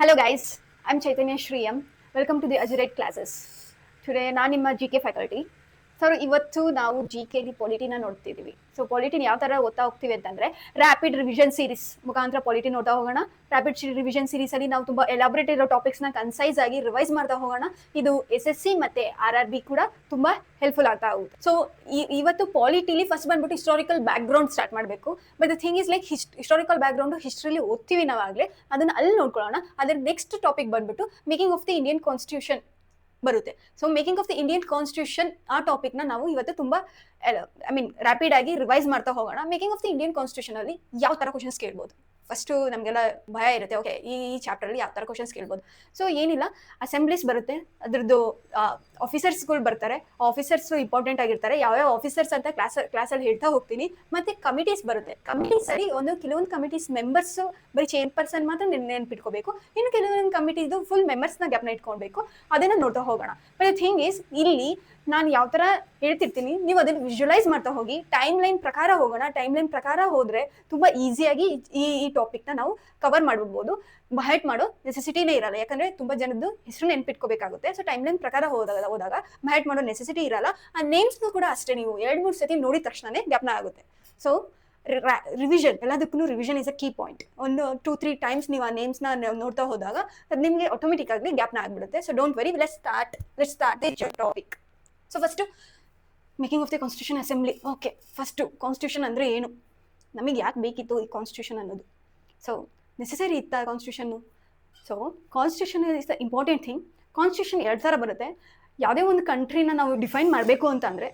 Hello guys, I'm Chaitanya Shriyam. Welcome to the Azurite classes. Today ನಾನು ನಿಮ್ಮ G K faculty. Sir ಇವತ್ತು ನಾವು G ಕೆಲಿ ಪಾಲಿಟಿನ ನೋಡ್ತಿದ್ದೀವಿ. So ಪಾಲಿಟಿನ ಯಾವ ಥರ ಓದ್ತಾ ಹೋಗ್ತೀವಿ ಅಂತಂದರೆ ರ್ಯಾಪಿಡ್ ರಿವಿಷನ್ ಸೀರೀಸ್ ಮುಖಾಂತರ ಪಾಲಿಟಿ ನೋಡ್ತಾ ಹೋಗೋಣ. ರ್ಯಾಪಿಡ್ ರಿವಿಷನ್ ಸೀರೀಸಲ್ಲಿ ನಾವು ತುಂಬ ಎಲಾಬ್ರೇಟ್ ಇರೋ ಟಾಪಿಕ್ಸ್ನ ಕನ್ಸೈಸ್ ಆಗಿ ರಿವೈಸ್ ಮಾಡ್ತಾ ಹೋಗೋಣ. ಇದು SSC ಮತ್ತು RRB ಕೂಡ ತುಂಬ ಹೆಲ್ಪ್ಫುಲ್ ಆಗ್ತಾ ಹೋಗುತ್ತೆ. ಸೊ ಇವತ್ತು ಪಾಲಿಟಿಲಿ ಫಸ್ಟ್ ಬಂದ್ಬಿಟ್ಟು ಹಿಸ್ಟಾರಿಕಲ್ ಬ್ಯಾಕ್ಗ್ರೌಂಡ್ ಸ್ಟಾರ್ಟ್ ಮಾಡಬೇಕು. But the thing is like historical background ಹಿಸ್ಟ್ರಿಲಿ ಓದ್ತೀವಿ ನಾವಾಗಲೇ, ಅದನ್ನು ಅಲ್ಲಿ ನೋಡ್ಕೊಳ್ಳೋಣ. ಅದರ ನೆಕ್ಸ್ಟ್ ಟಾಪಿಕ್ ಬಂದ್ಬಿಟ್ಟು making of the Indian constitution ಬರುತ್ತೆ. So making of the Indian constitution ಆ ಟಾಪಿಕ್ನ ನಾವು ಇವತ್ತು ತುಂಬ ರ್ಯಾಪಿಡ್ ಆಗಿ ರಿವೈಸ್ ಮಾಡ್ತಾ ಹೋಗೋಣ. Making of the Indian constitution ಅಲ್ಲಿ ಯಾವ ಥರ ಕ್ವಶನ್ಸ್ ಕೇಳ್ಬೋದು ಫಸ್ಟು ನಮಗೆಲ್ಲ ಭಯ ಇರುತ್ತೆ. ಓಕೆ, ಈ ಚಾಪ್ಟರಲ್ಲಿ ಯಾವ ಥರ ಕ್ವಶನ್ಸ್ ಕೇಳ್ಬೋದು. ಸೊ ಏನಿಲ್ಲ, ಅಸೆಂಬ್ಲೀಸ್ ಬರುತ್ತೆ, ಅದ್ರದ್ದು ಆಫೀಸರ್ಸ್ಗಳು ಬರ್ತಾರೆ. ಆಫೀಸರ್ಸ್ ಇಂಪಾರ್ಟೆಂಟ್ ಆಗಿರ್ತಾರೆ. ಯಾವ್ಯಾವ ಆಫೀಸರ್ಸ್ ಅಂತ ಕ್ಲಾಸಲ್ಲಿ ಹೇಳ್ತಾ ಹೋಗ್ತೀನಿ. ಮತ್ತು ಕಮಿಟೀಸ್ ಬರುತ್ತೆ. ಕಮಿಟೀಸಲ್ಲಿ ಕೆಲವೊಂದು ಕಮಿಟೀಸ್ ಮೆಂಬರ್ಸು ಬರೀ ಚೇರ್ಪರ್ಸನ್ ಮಾತ್ರ ನೆನ್ಪಿಟ್ಕೋಬೇಕು. ಇನ್ನು ಕೆಲವೊಂದು ಕಮಿಟೀದು ಫುಲ್ ಮೆಂಬರ್ಸ್ನ ಜ್ಞಾಪನ ಇಟ್ಕೊಳ್ಬೇಕು. ಅದನ್ನು ನೋಡ್ತಾ ಹೋಗೋಣ. ಬಟ್ ಥಿಂಗ್ ಈಸ್, ಇಲ್ಲಿ ನಾನು ಯಾವ ಥರ ಹೇಳ್ತಿರ್ತೀನಿ, ನೀವು ಅದನ್ನು ವಿಜುವಲೈಸ್ ಮಾಡ್ತಾ ಹೋಗಿ. ಟೈಮ್ ಲೈನ್ ಪ್ರಕಾರ ಹೋಗೋಣ. ಟೈಮ್ ಲೈನ್ ಪ್ರಕಾರ ಹೋದರೆ ತುಂಬ ಈಸಿಯಾಗಿ ಈ ಟಾಪಿಕ್ನ ನಾವು ಕವರ್ ಮಾಡ್ಬಿಡ್ಬೋದು. ಬಹಟ್ ಮಾಡೋ ನೆಸೆಸಿಟಿನೇ ಇರಲ್ಲ, ಯಾಕಂದರೆ ತುಂಬ ಜನದ್ದು ಹೆಸರು ನೆನ್ಪಿಟ್ಕೋಬೇಕಾಗುತ್ತೆ. ಸೊ ಟೈಮ್ ಲೈನ್ ಪ್ರಕಾರ ಹೋದಾಗ ಬಹಟ್ ಮಾಡೋ ನೆಸೆಸಿಟಿ ಇರಲ್ಲ. ಆ ನೇಮ್ಸ್ನು ಕೂಡ ಅಷ್ಟೇ, ನೀವು 2-3 ಸತಿ ನೋಡಿದ ತಕ್ಷಣನೇ ಜ್ಞಾಪನ ಆಗುತ್ತೆ. ಸೊ ರಿವಿಷನ್, ಎಲ್ಲದಕ್ಕೂ revision is a key point. ಒಂದು 2-3 ಟೈಮ್ಸ್ ನೀವು ಆ ನೇಮ್ಸ್ನ ನೋಡ್ತಾ ಹೋದಾಗ ಅದು ನಿಮಗೆ ಆಟೋಮೆಟಿಕ್ ಆಗಿ ಜ್ಞಾಪನ ಆಗಿಬಿಡುತ್ತೆ. So don't very, let's start the topic. So first making of the constitution assembly. Okay, first constitution ಅಂದರೆ ಏನು, ನಮಗೆ ಯಾಕೆ ಬೇಕಿತ್ತು ಈ ಕಾನ್ಸ್ಟಿಟ್ಯೂಷನ್ ಅನ್ನೋದು. ಸೊ ನೆಸೆಸರಿ ಇತ್ತ constitution. So constitution is the important thing. Constitution 2 ಥರ ಬರುತ್ತೆ. ಯಾವುದೇ ಒಂದು ಕಂಟ್ರಿನ ನಾವು ಡಿಫೈನ್ ಮಾಡಬೇಕು ಅಂತ ಅಂದರೆ,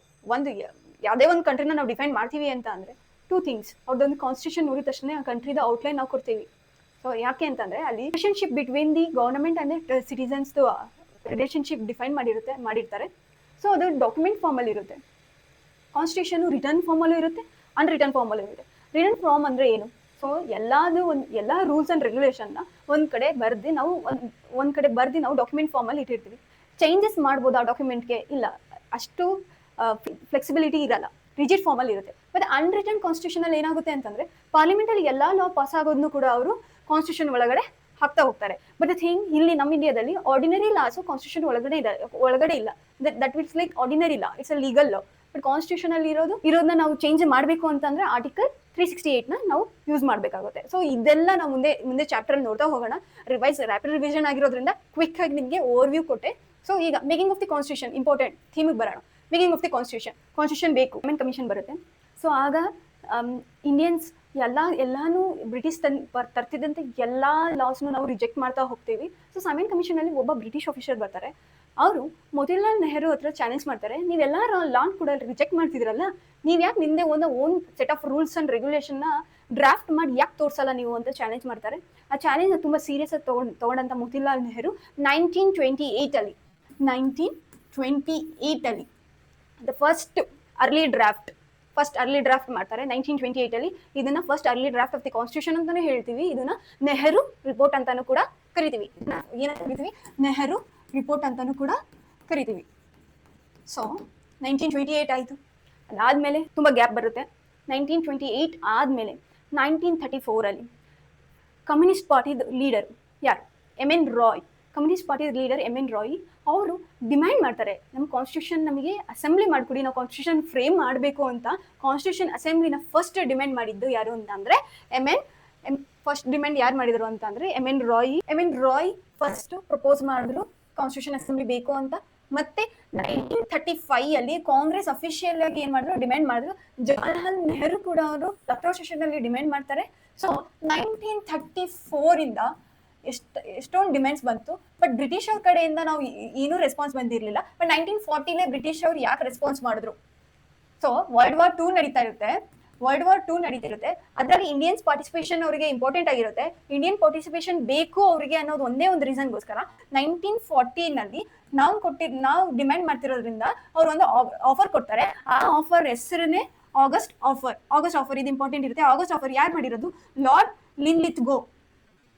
ಯಾವುದೇ ಒಂದು ಕಂಟ್ರಿನ ನಾವು ಡಿಫೈನ್ ಮಾಡ್ತೀವಿ ಅಂತ ಅಂದರೆ 2 ಥಿಂಗ್ಸ್. ಅವ್ರದ್ದೊಂದು ಕಾನ್ಸ್ಟಿಟ್ಯೂಷನ್ ನೋಡಿದ ತಕ್ಷಣ ಆ ಕಂಟ್ರಿದ ಔಟ್ಲೈನ್ ನಾವು ಕೊಡ್ತೀವಿ. ಸೊ ಯಾಕೆ ಅಂತಂದರೆ ಅಲ್ಲಿ relationship between the government and the ಸಿಟಿಸನ್ಸ್ದು ರಿಲೇಷನ್ಶಿಪ್ ಡಿಫೈನ್ ಮಾಡಿರ್ತಾರೆ. ಸೊ ಅದು ಡಾಕ್ಯುಮೆಂಟ್ ಫಾರ್ಮಲ್ಲಿ ಇರುತ್ತೆ. ಕಾನ್ಸ್ಟಿಟ್ಯೂಷನು ರಿಟರ್ನ್ ಫಾರ್ಮಲ್ಲೂ ಇರುತ್ತೆ, ಅನ್ರಿಟರ್ನ್ ಫಾರ್ಮಲ್ಲೂ ಇರುತ್ತೆ. ರಿಟರ್ನ್ ಫಾರ್ಮ್ ಅಂದರೆ ಏನು? ಸೊ ಎಲ್ಲ ರೂಲ್ಸ್ ಆ್ಯಂಡ್ ರೆಗ್ಯುಲೇಷನ್ನ ಒಂದು ಕಡೆ ಬರೆದು ನಾವು ಡಾಕ್ಯುಮೆಂಟ್ ಫಾರ್ಮಲ್ಲಿ ಇಟ್ಟಿರ್ತೀವಿ. ಚೇಂಜಸ್ ಮಾಡ್ಬೋದು ಆ ಡಾಕ್ಯುಮೆಂಟ್ಗೆ, ಇಲ್ಲ ಅಷ್ಟು ಫ್ಲೆಕ್ಸಿಬಿಲಿಟಿ ಇರಲ್ಲ, ರಿಜಿಡ್ ಫಾರ್ಮಲ್ಲಿ ಇರುತ್ತೆ. ಮತ್ತು ಅನ್ರಿಟರ್ನ್ ಕಾನ್ಸ್ಟಿಟ್ಯೂಷನಲ್ಲಿ ಏನಾಗುತ್ತೆ ಅಂತಂದರೆ, ಪಾರ್ಲಿಮೆಂಟಲ್ಲಿ ಎಲ್ಲ ಲಾ ಪಾಸ್ ಆಗೋದನ್ನು ಕೂಡ ಅವರು ಕಾನ್ಸ್ಟಿಟ್ಯೂಷನ್ ಒಳಗಡೆ ಹಾಕ್ತಾ ಹೋಗ್ತಾರೆ. ಬಟ್ ದ ಥಿಂಗ್, ಇಲ್ಲಿ ನಮ್ಮ ಇಂಡಿಯಾದಲ್ಲಿ ಆರ್ಡಿನರಿ ಲಾಸು ಕಾನ್ಸ್ಟಿಟ್ಯೂಷನ್ ಒಳಗಡೆ ಇಲ್ಲ. That means like ordinary law, it's a legal law. But ಕಾನ್ಸ್ಟಿಟ್ಯೂಷನಲ್ಲಿ ಇರೋದನ್ನ ನಾವು ಚೇಂಜ್ ಮಾಡಬೇಕು ಅಂತಂದರೆ ಆರ್ಟಿಕಲ್ 368ನ ನಾವು ಯೂಸ್ ಮಾಡಬೇಕಾಗುತ್ತೆ. ಸೊ ಇದೆಲ್ಲ ನಾವು ಮುಂದೆ ಚಾಪ್ಟರಲ್ಲಿ ನೋಡ್ತಾ ಹೋಗೋಣ. ರ್ಯಾಪಿಡ್ ರಿವಿಷನ್ ಆಗಿರೋದ್ರಿಂದ ಕ್ವಿಕ್ ಆಗಿ ನಿಮಗೆ ಓವರ್ವ್ಯೂ ಕೊಟ್ಟೆ. ಸೊ ಈಗ making of the constitution important ಥೀಮಿಗೆ ಬರೋಣ. ಮೇಕಿಂಗ್ ಆಫ್ ದಿ ಕಾನ್ಸ್ಟಿಟ್ಯೂಷನ್ ಬೇಕು, ಕಮಿಷನ್ ಬರುತ್ತೆ. ಸೊ ಆಗ ಇಂಡಿಯನ್ಸ್ ಎಲ್ಲಾನು ಬ್ರಿಟಿಷ್ ತರ್ತಿದ್ದಂತೆ ಎಲ್ಲ ಲಾಸ್ನು ನಾವು ರಿಜೆಕ್ಟ್ ಮಾಡ್ತಾ ಹೋಗ್ತೀವಿ. ಸೊ ಸಾಮೇನ್ ಕಮಿಷನಲ್ಲಿ ಒಬ್ಬ ಬ್ರಿಟಿಷ್ ಆಫೀಸರ್ ಬರ್ತಾರೆ. ಅವರು ಮೋತಿಲಾಲ್ ನೆಹರು ಹತ್ರ ಚಾಲೆಂಜ್ ಮಾಡ್ತಾರೆ, ನೀವೆಲ್ಲ ಲಾನ್ ಕೂಡ ರಿಜೆಕ್ಟ್ ಮಾಡ್ತಿದ್ರಲ್ಲ, ನೀವು ಯಾಕೆ ನಿಂದೆ own set of rules and ರೆಗ್ಯುಲೇಷನ್ನ ಡ್ರಾಫ್ಟ್ ಮಾಡಿ ಯಾಕೆ ತೋರಿಸಲ್ಲ ನೀವು ಅಂತ ಚಾಲೆಂಜ್ ಮಾಡ್ತಾರೆ. ಆ ಚಾಲೆಂಜ್ನ ತುಂಬ ಸೀರಿಯಸ್ ಆಗಿ ತೊಗೊಂಡಂಥ Motilal Nehru 1928 the first early draft ಮಾಡ್ತಾರೆ. 1928 ಇದನ್ನ first early draft of the constitution ಅಂತಾನೆ ಹೇಳ್ತೀವಿ. ಇದನ್ನ ನೆಹರು ರಿಪೋರ್ಟ್ ಅಂತಾನು ಕೂಡ ಕರಿತೀವಿ. ನೆಹರು ರಿಪೋರ್ಟ್ ಅಂತಾನು ಕೂಡ ಕರಿತೀವಿ. ಸೊ 1928 ಆಯಿತು. ಅದಾದಮೇಲೆ ತುಂಬ ಗ್ಯಾಪ್ ಬರುತ್ತೆ. 1928 ಆದಮೇಲೆ 1934 ಕಮ್ಯುನಿಸ್ಟ್ ಪಾರ್ಟಿದ ಲೀಡರ್ ಯಾರು? MN Roy. Communist party leader MN Roy ಅವರು ಡಿಮ್ಯಾಂಡ್ ಮಾಡ್ತಾರೆ, ನಮ್ಮ ಕಾನ್ಸ್ಟಿಟ್ಯೂಷನ್ ನಮಗೆ ಅಸೆಂಬ್ಲಿ ಮಾಡಿಕೊಡಿ, ನಾವು ಕಾನ್ಸ್ಟಿಟ್ಯೂಷನ್ ಫ್ರೇಮ್ ಮಾಡಬೇಕು ಅಂತ. ಕಾನ್ಸ್ಟಿಟ್ಯೂಷನ್ ಅಸೆಂಬ್ಲಿನ ಫಸ್ಟ್ ಡಿಮ್ಯಾಂಡ್ ಮಾಡಿದ್ದು ಯಾರು ಅಂತಂದರೆ ಫಸ್ಟ್ ಡಿಮ್ಯಾಂಡ್ ಯಾರು ಮಾಡಿದ್ರು ಅಂತಂದರೆ MN ರಾಯ್ ಫಸ್ಟ್ ಪ್ರಪೋಸ್ ಮಾಡಿದ್ರು ಕಾನ್ಸ್ಟಿಟ್ಯೂಷನ್ ಅಸೆಂಬ್ಲಿ ಬೇಕು ಅಂತ. ಮತ್ತೆ 1935 ಕಾಂಗ್ರೆಸ್ ಅಫಿಷಿಯಲ್ ಆಗಿ ಏನು ಮಾಡಿದ್ರು, ಡಿಮ್ಯಾಂಡ್ ಮಾಡಿದ್ರು. ಜವಾಹರ್ಲಾಲ್ ನೆಹರು ಕೂಡ ಅವರು ಲಕ್ನೋ ಸೆಷನ್ನಲ್ಲಿ ಡಿಮ್ಯಾಂಡ್ ಮಾಡ್ತಾರೆ. ಸೊ 1934 ಎಷ್ಟೊಂದು ಡಿಮ್ಯಾಂಡ್ಸ್ ಬಂತು. ಬಟ್ ಬ್ರಿಟಿಷ್ ಅವ್ರ ಕಡೆಯಿಂದ ನಾವು ಏನೂ ರೆಸ್ಪಾನ್ಸ್ ಬಂದಿರಲಿಲ್ಲ. ಬಟ್ 1940 ಬ್ರಿಟಿಷ್ ಅವ್ರು ಯಾಕೆ ರೆಸ್ಪಾನ್ಸ್ ಮಾಡಿದ್ರು? ಸೊ ವರ್ಲ್ಡ್ ವಾರ್ ಟೂ ನಡೀತಿರುತ್ತೆ. ಅದರಲ್ಲಿ ಇಂಡಿಯನ್ಸ್ ಪಾರ್ಟಿಸಿಪೇಷನ್ ಅವರಿಗೆ ಇಂಪಾರ್ಟೆಂಟ್ ಆಗಿರುತ್ತೆ. ಇಂಡಿಯನ್ ಪಾರ್ಟಿಸಿಪೇಷನ್ ಬೇಕು ಅವರಿಗೆ ಅನ್ನೋದು ಒಂದೇ ಒಂದು ರೀಸನ್ಗೋಸ್ಕರ 1940 ನಾವು ಡಿಮ್ಯಾಂಡ್ ಮಾಡ್ತಿರೋದ್ರಿಂದ ಅವ್ರು ಒಂದು ಆಫರ್ ಕೊಡ್ತಾರೆ. ಆ ಆಫರ್ ಹೆಸರನ್ನೇ ಆಗಸ್ಟ್ ಆಫರ್. ಇದು ಇಂಪಾರ್ಟೆಂಟ್ ಇರುತ್ತೆ. ಆಗಸ್ಟ್ ಆಫರ್ ಯಾರು ಮಾಡಿರೋದು? ಲಾರ್ಡ್ ಲಿನ್ಲಿತ್ಗೋ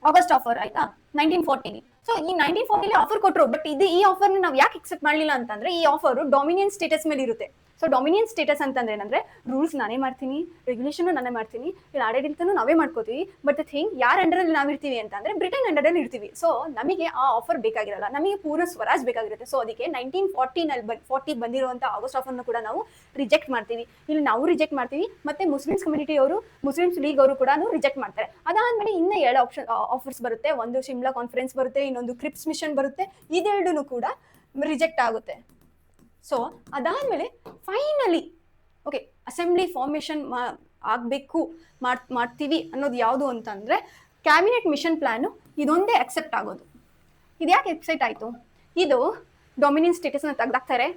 ಆಗಸ್ಟ್ ಆಫರ್, ಆಯ್ತಾ? 1940 ಸೊ ಈ 1940 ಆಫರ್ ಕೊಟ್ಟರು, ಬಟ್ ಈ ಆಫರ್ ನಾವು ಯಾಕೆ ಎಕ್ಸೆಪ್ಟ್ ಮಾಡಲಿಲ್ಲ ಅಂತಂದ್ರೆ ಈ ಆಫರ್ ಡಾಮಿನಿಯನ್ ಸ್ಟೇಟಸ್ ಮೇಲೆ ಇರುತ್ತೆ. ಸೊ ಡಾಮಿನಿಯನ್ ಸ್ಟೇಟಸ್ ಅಂತಂದ್ರೆ ಏನಂದ್ರೆ ರೂಲ್ಸ್ ನಾನೇ ಮಾಡ್ತೀನಿ, ರೆಗ್ಯುಲೇಷನ್ ನಾನೇ ಮಾಡ್ತೀನಿ, ಇಲ್ಲಿ ಆಡಳಿತನೂ ನಾವೇ ಮಾಡ್ಕೋತೀವಿ. ಬಟ್ ಥಿಂಗ್ ಯಾರ ಅಂಡರಲ್ಲಿ ನಾವು ಇರ್ತೀವಿ ಅಂತಂದ್ರೆ ಬ್ರಿಟನ್ ಅಂಡರಲ್ಲಿ ಇರ್ತೀವಿ. ಸೊ ನಮಗೆ ಆ ಆಫರ್ ಬೇಕಾಗಿರಲ್ಲ, ನಮಗೆ ಪೂರ್ಣ ಸ್ವರಾಜ್ ಬೇಕಾಗಿರುತ್ತೆ. ಸೊ ಅದಕ್ಕೆ 1940 ಬಂದಿರುವಂಥ ಆಗಸ್ಟ್ ಆಫರ್ನ ಕೂಡ ನಾವು ರಿಜೆಕ್ಟ್ ಮಾಡ್ತೀವಿ. ಇಲ್ಲಿ ನಾವು ರಿಜೆಕ್ಟ್ ಮಾಡ್ತೀವಿ, ಮತ್ತೆ ಮುಸ್ಲಿಮ್ಸ್ ಕಮ್ಯುನಿಟಿ ಅವರು, ಮುಸ್ಲಿಮ್ಸ್ ಲೀಗ್ ಅವರು ಕೂಡ ರಿಜೆಕ್ಟ್ ಮಾಡ್ತಾರೆ. ಅದಾದ್ಮೇಲೆ ಇನ್ನ 2 ಆಫರ್ಸ್ ಬರುತ್ತೆ. ಒಂದು ಶಿಮ್ಲಾ ಕಾನ್ಫರೆನ್ಸ್ ಬರುತ್ತೆ, ಇನ್ನೊಂದು ಕ್ರಿಪ್ಸ್ ಮಿಷನ್ ಬರುತ್ತೆ. ಇದೆರಡೂ ಕೂಡ ರಿಜೆಕ್ಟ್ ಆಗುತ್ತೆ. ಸೊ ಅದಾದ್ಮೇಲೆ ಫೈನಲಿ ಓಕೆ ಅಸೆಂಬ್ಲಿ ಫಾರ್ಮೇಷನ್ ಆಗಬೇಕು ಮಾಡ್ತೀವಿ ಅನ್ನೋದು ಯಾವುದು ಅಂತಂದ್ರೆ ಕ್ಯಾಬಿನೆಟ್ ಮಿಷನ್ ಪ್ಲಾನು ಇದೊಂದೇ ಅಕ್ಸೆಪ್ಟ್ ಆಗೋದು. ಇದು ಯಾಕೆ ಎಕ್ಸೆಪ್ಟ್ ಆಯಿತು? ಇದು ಡೊಮಿನಿಯನ್ ಸ್ಟೇಟಸ್ನ ತೆಗೆದಾಕ್ತಾರೆ,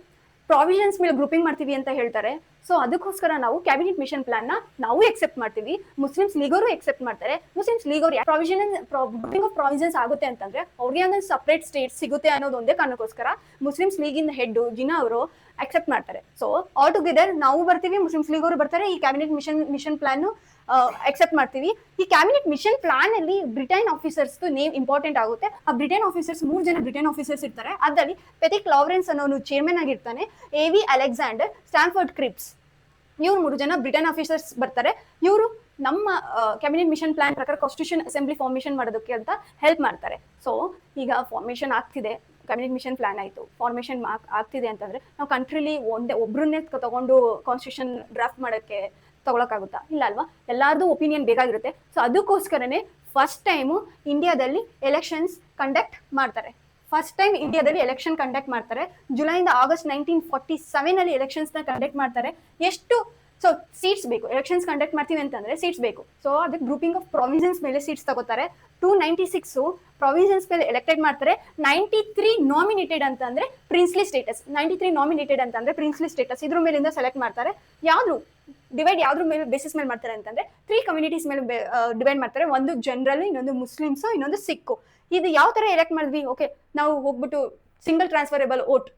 ಪ್ರಾವಿಷನ್ಸ್ ಮೇಲೆ ಗ್ರೂಪಿಂಗ್ ಮಾಡ್ತೀವಿ ಅಂತ ಹೇಳ್ತಾರೆ. ಸೊ ಅದಕ್ಕೋಸ್ಕರ ನಾವು ಕ್ಯಾಬಿನೆಟ್ ಮಿಷನ್ ಪ್ಲಾನ್ನ ನಾವು ಎಕ್ಸೆಪ್ಟ್ ಮಾಡ್ತೀವಿ, ಮುಸ್ಲಿಮ್ಸ್ ಲೀಗರು ಎಕ್ಸೆಪ್ಟ್ ಮಾಡ್ತಾರೆ. ಮುಸ್ಲಿಮ್ಸ್ ಲೀಗ್ ಅವರು ಗ್ರೂಪಿಂಗ್ ಆಫ್ ಪ್ರಾವಿಷನ್ಸ್ ಆಗುತ್ತೆ ಅಂತಂದ್ರೆ ಅವ್ರಿಗೆ ಒಂದು ಸಪ್ರೇಟ್ ಸ್ಟೇಟ್ ಸಿಗುತ್ತೆ ಅನ್ನೋದು ಒಂದೇ ಕಾರಣಕ್ಕೋಸ್ಕರ ಮುಸ್ಲಿಮ್ಸ್ ಲೀಗಿನ ಹೆಡ್ ಜಿನಾ ಅವರು ಅಕ್ಸೆಪ್ಟ್ ಮಾಡ್ತಾರೆ. ಸೊ ಆಲ್ ಟುಗೆದರ್ ನಾವು ಬರ್ತೀವಿ, ಮುಸ್ಲಿಮ್ಸ್ ಲೀಗ್ ಅವರು ಬರ್ತಾರೆ, ಈ ಕ್ಯಾಬಿನೆಟ್ ಮಿಷನ್ ಪ್ಲಾನ್ ಅಕ್ಸೆಪ್ಟ್ ಮಾಡ್ತೀವಿ. ಈ ಕ್ಯಾಬಿನೆಟ್ ಮಿಷನ್ ಪ್ಲಾನ್ ಅಲ್ಲಿ ಬ್ರಿಟನ್ ಆಫೀಸರ್ಸ್ ನೇಮ್ ಇಂಪಾರ್ಟೆಂಟ್ ಆಗುತ್ತೆ. ಆ ಬ್ರಿಟನ್ ಆಫೀಸರ್ಸ್ 3 ಜನ ಬ್ರಿಟನ್ ಆಫೀಸರ್ಸ್ ಇರ್ತಾರೆ. ಅದರಲ್ಲಿ ಪೆಥಿಕ್ ಲಾರೆನ್ಸ್ ಅನ್ನೋನು ಚೇರ್ಮನ್ ಆಗಿರ್ತಾನೆ, AV ಅಲೆಕ್ಸಾಂಡರ್, ಸ್ಟ್ಯಾನ್ಫೋರ್ಡ್ ಕ್ರಿಪ್ಸ್, ಇವ್ರು 3 ಜನ ಬ್ರಿಟನ್ ಆಫೀಸರ್ಸ್ ಬರ್ತಾರೆ. ಇವರು ನಮ್ಮ ಕ್ಯಾಬಿನೆಟ್ ಮಿಷನ್ ಪ್ಲಾನ್ ಪ್ರಕಾರ ಕಾನ್ಸ್ಟಿಟ್ಯೂಷನ್ ಅಸೆಂಬ್ಲಿ ಫಾರ್ಮೇಷನ್ ಮಾಡೋದಕ್ಕೆ ಅಂತ ಹೆಲ್ಪ್ ಮಾಡ್ತಾರೆ. ಸೊ ಈಗ ಫಾರ್ಮೇಷನ್ ಆಗ್ತಿದೆ, ಕ್ಯಾಬಿನೆಟ್ ಮಿಷನ್ ಪ್ಲಾನ್ ಆಯಿತು, ಫಾರ್ಮೇಷನ್ ಆಗ್ತಿದೆ ಅಂತಂದ್ರೆ ನಾವು ಕಂಟ್ರಿಲಿ ಒಬ್ಬರನ್ನೇ ತಗೊಂಡು ಕಾನ್ಸ್ಟಿಟ್ಯೂಷನ್ ಡ್ರಾಫ್ಟ್ ಮಾಡೋಕ್ಕೆ ತಗೊಳಕ್ಕಾಗುತ್ತಾ? ಇಲ್ಲ ಅಲ್ವಾ? ಎಲ್ಲಾರ್ದು ಒಪಿನಿಯನ್ ಬೇಕಾಗಿರುತ್ತೆ. ಸೊ ಅದಕ್ಕೋಸ್ಕರನೇ ಫಸ್ಟ್ ಟೈಮು ಇಂಡಿಯಾದಲ್ಲಿ ಎಲೆಕ್ಷನ್ಸ್ ಕಂಡಕ್ಟ್ ಮಾಡ್ತಾರೆ. ಫಸ್ಟ್ ಟೈಮ್ ಇಂಡಿಯಾದಲ್ಲಿ ಎಲೆಕ್ಷನ್ ಕಂಡಕ್ಟ್ ಮಾಡ್ತಾರೆ. ಜುಲೈಯಿಂದ ಆಗಸ್ಟ್ 1947 ಎಲೆಕ್ಷನ್ಸ್ನ ಕಂಡಕ್ಟ್ ಮಾಡ್ತಾರೆ. ಎಷ್ಟು ಸೊ ಸೀಟ್ಸ್ ಬೇಕು, ಎಲೆಕ್ಷನ್ಸ್ ಕಂಡಕ್ಟ್ ಮಾಡ್ತೀವಿ ಅಂತಂದ್ರೆ ಸೀಟ್ಸ್ ಬೇಕು. ಸೊ ಅದಕ್ಕೆ ಗ್ರೂಪಿಂಗ್ ಆಫ್ ಪ್ರಾವಿಷನ್ಸ್ ಮೇಲೆ ಸೀಟ್ಸ್ ತಗೋತಾರೆ. 296 ಪ್ರಾವಿಷನ್ಸ್ ಮೇಲೆ ಎಲೆಕ್ಟೆಡ್ ಮಾಡ್ತಾರೆ. 93 ನಾಮಿನೇಟೆಡ್ ಅಂತಂದ್ರೆ ಪ್ರಿನ್ಸ್ಲಿ ಸ್ಟೇಟಸ್, 93 ನಾಮಿನೇಟೆಡ್ ಅಂತಂದ್ರೆ ಪ್ರಿನ್ಸ್ಲಿ ಸ್ಟೇಟಸ್, ಇದ್ರ ಮೇಲಿಂದ ಸೆಲೆಕ್ಟ್ ಮಾಡ್ತಾರೆ. ಯಾವ್ದ್ರ ಮೇಲೆ ಬೇಸಿಸ್ ಮೇಲೆ ಮಾಡ್ತಾರೆ ಅಂತಂದ್ರೆ 3 ಕಮ್ಯುನಿಟೀಸ್ ಮೇಲೆ ಡಿವೈಡ್ ಮಾಡ್ತಾರೆ. ಒಂದು ಜನರಲ್, ಇನ್ನೊಂದು ಮುಸ್ಲಿಮ್ಸ್, ಇನ್ನೊಂದು ಸಿಕ್ಕು. ಇದು ಯಾವ ತರ ಎಲೆಕ್ಟ್ ಮಾಡಿದ್ವಿ? ಓಕೆ, ನಾವು ಹೋಗ್ಬಿಟ್ಟು ಸಿಂಗಲ್ ಟ್ರಾನ್ಸ್ಫರಬಲ್ ವೋಟ್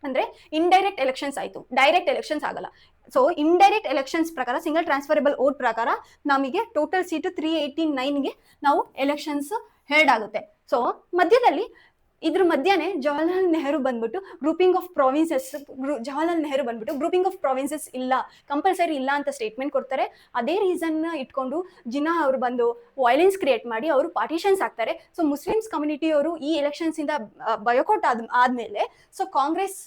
ಅಂದ್ರೆ ಇಂಡೈರೆಕ್ಟ್ ಎಲೆಕ್ಷನ್ಸ್ ಆಯ್ತು, ಡೈರೆಕ್ಟ್ ಎಲೆಕ್ಷನ್ಸ್ ಆಗಲ್ಲ. ಸೊ ಇಂಡೈರೆಕ್ಟ್ ಎಲೆಕ್ಷನ್ಸ್ ಪ್ರಕಾರ ಸಿಂಗಲ್ ಟ್ರಾನ್ಸ್ಫರಬಲ್ ವೋಟ್ ಪ್ರಕಾರ ನಮಗೆ ಟೋಟಲ್ ಸೀಟು 389ಗೆ ನಾವು ಎಲೆಕ್ಷನ್ಸ್ ಹೆಲ್ಡ್ ಆಗುತ್ತೆ. ಸೊ ಮಧ್ಯದಲ್ಲಿ ಇದ್ರ ಮಧ್ಯಾಹ್ನ ಜವಾಹರ್ಲಾಲ್ ನೆಹರು ಬಂದ್ಬಿಟ್ಟು ಗ್ರೂಪಿಂಗ್ ಆಫ್ ಪ್ರಾವಿನ್ಸಸ್ ಇಲ್ಲ, ಕಂಪಲ್ಸರಿ ಇಲ್ಲ ಅಂತ ಸ್ಟೇಟ್ಮೆಂಟ್ ಕೊಡ್ತಾರೆ. ಅದೇ ರೀಸನ್ ಇಟ್ಕೊಂಡು ಜಿನ್ನಾ ಅವರು ಬಂದು ವೈಲೆನ್ಸ್ ಕ್ರಿಯೇಟ್ ಮಾಡಿ ಅವರು ಪಾರ್ಟಿಷನ್ಸ್ ಆಗ್ತಾರೆ. ಸೊ ಮುಸ್ಲಿಮ್ಸ್ ಕಮ್ಯುನಿಟಿ ಅವರು ಈ ಎಲೆಕ್ಷನ್ಸ್ ಇಂದ ಬಯೋಕಾಟ್ ಆದ್ಮೇಲೆ, ಸೊ ಕಾಂಗ್ರೆಸ್